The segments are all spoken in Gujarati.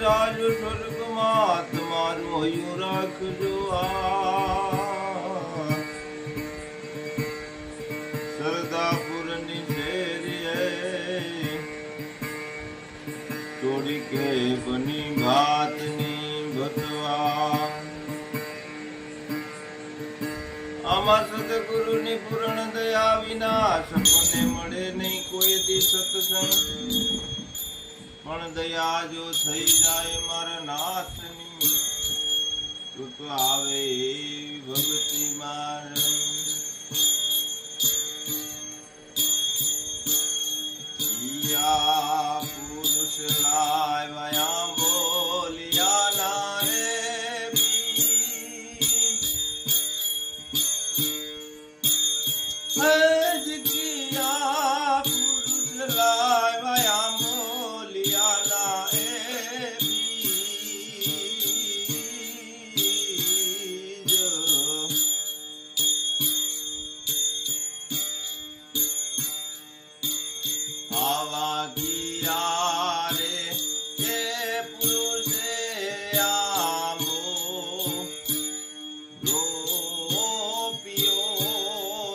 જાજો સ્વર્ગમાં તમારું હૈયું રાખજો સરદાપુરની શેરીએ ચોરી કે બની ઘાતની ભતવા આમાં સદગુરુની પૂર્ણ દયા વિના સપને મળે નહીં કોઈ દી સત્સંગ પણ દયા જો થઈ જાય મારા નાથની તો આવે ભક્તિ માર પુરુષ લાવ્યા બોલિયા ના રે પુરુષ લાવ્યા બોલિયા ના આવા ગયા રે એ પુરુષે આંબો રોપ્યો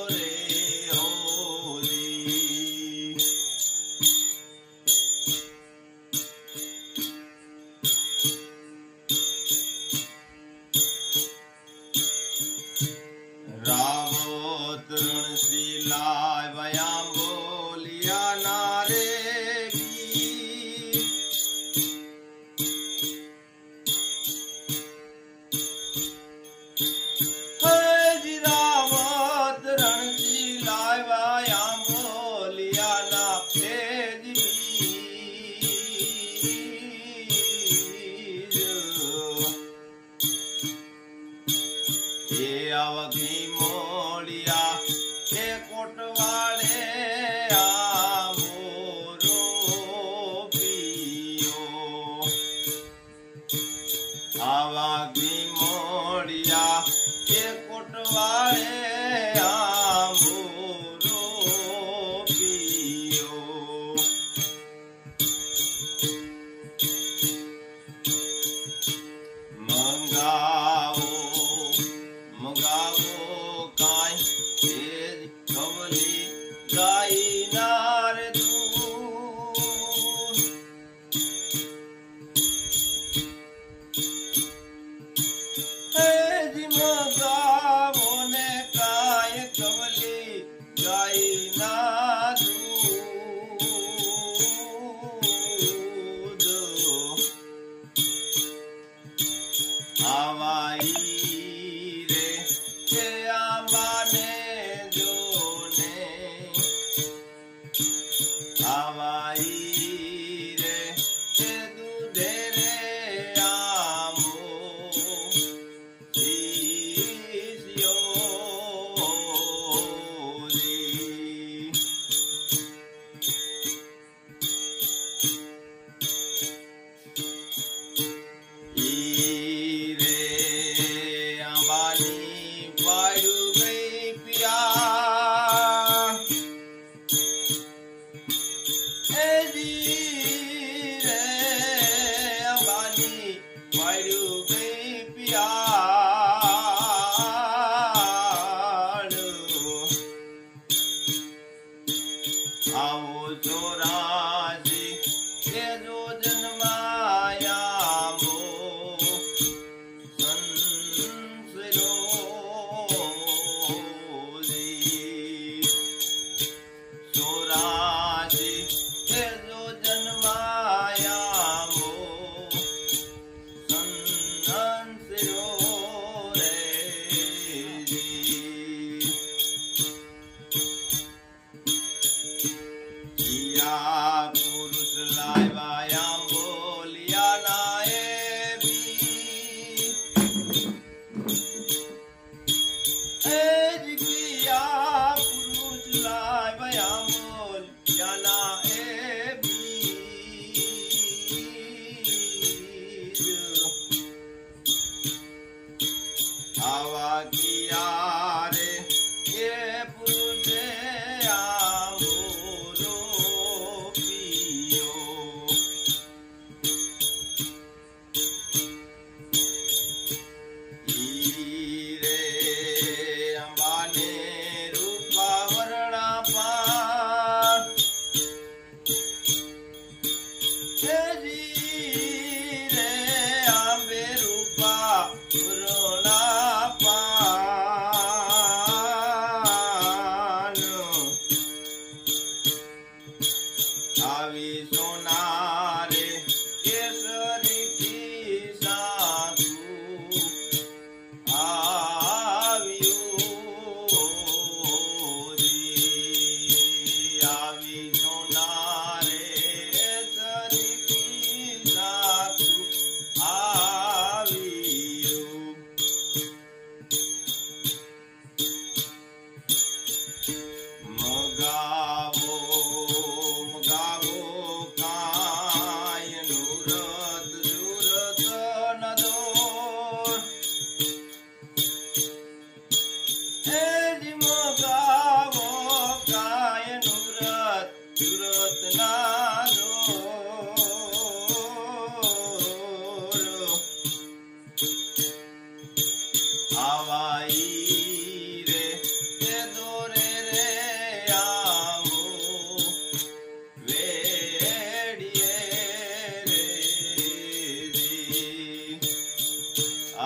રે હોલી રાવો તૃણશીલા વયા બોલિયા ના રે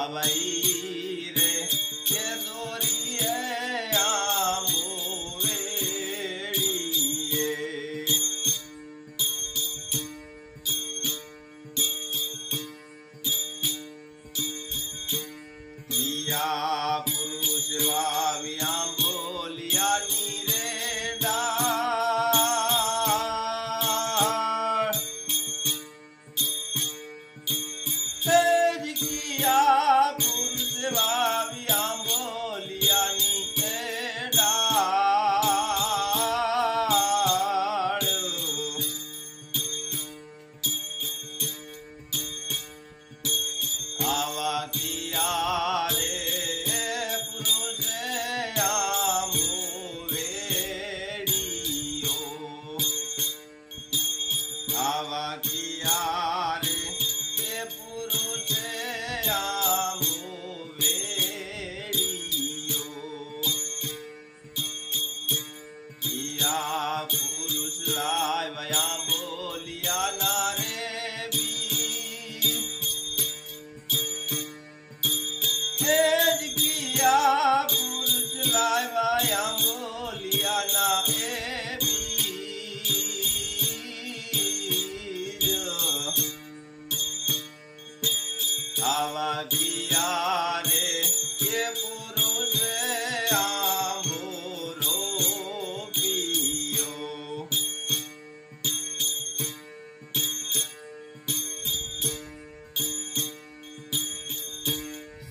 આવાઈ રે કે દોરીએ આંબો વેડીએ યા પુરુષ વાવી આંબોલિયાની રે ડાળ તેજ કિયા પુરુષ વાવી આંબોલિયાની રે ડાળ આવા કિયા રે પુરુષે આંબો વેડીયો આવા કિયા રે એ પુરુષે આંબો વેડીયો કિયા પુરુષ લાવ્યા બોલિયાના રે બી તેજ કિયા પુરુષ લાવ્યા બોલિયાના એ બીજ આવા કિયા રે એ પુરુષે આંબો રોપ્યો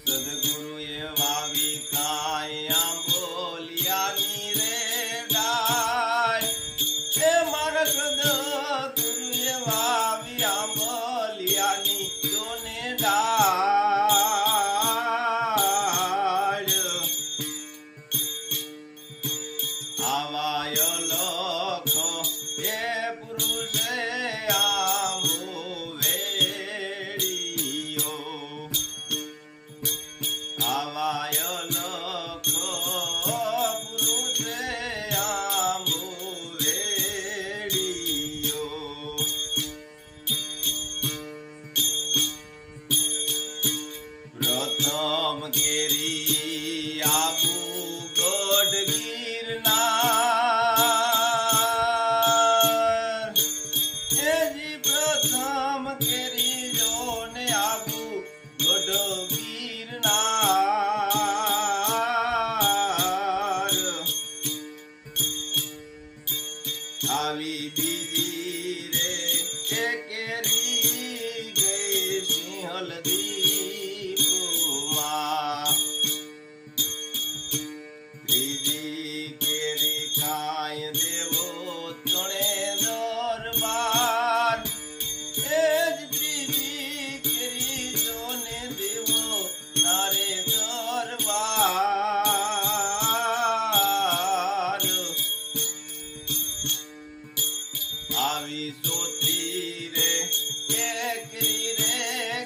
સદગુરુએ વાવી કાંઈ આંબોલિયાની રે ડાળ એ મારા સદગુરુએ વાવી આંબોલિયાની જોને ડાળ આવાય લખો એ પુરુષે આંબો વેડીયો આવાય લખો પુરુષે આંબો વેડીયો પ્રથમ કેરી આબુ ગઢ ગિરનાર એજી પ્રથમ કેરી જોને આબુ ગઢ ગિરનાર આવી બીજી રે એ કેરી ગઈ સિંહલ દીપમાં ત્રીજી કેરી કાંઈ દેવો તણે દરબાર એ જ ત્રીજી કેરી જોને દેવો નારે દરબાર આવી સોતી રે કેકરી રે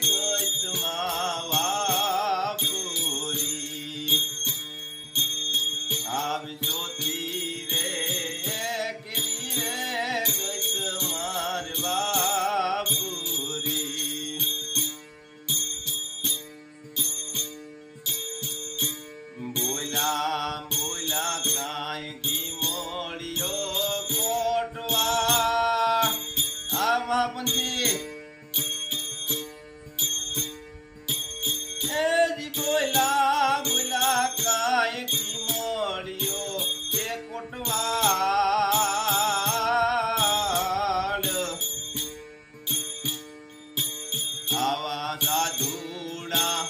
ગોતમાં વાપુરી આવી સોતી રે કેકરી રે ગોતમાં વાપુરી બોલા બોલા કાંઈ કી મોળિયો કોટવા આ મહાપંથી એજી બોલા બોલા કાંઈ કી મોળિયો એ કોટવાળ આવા સાધુડા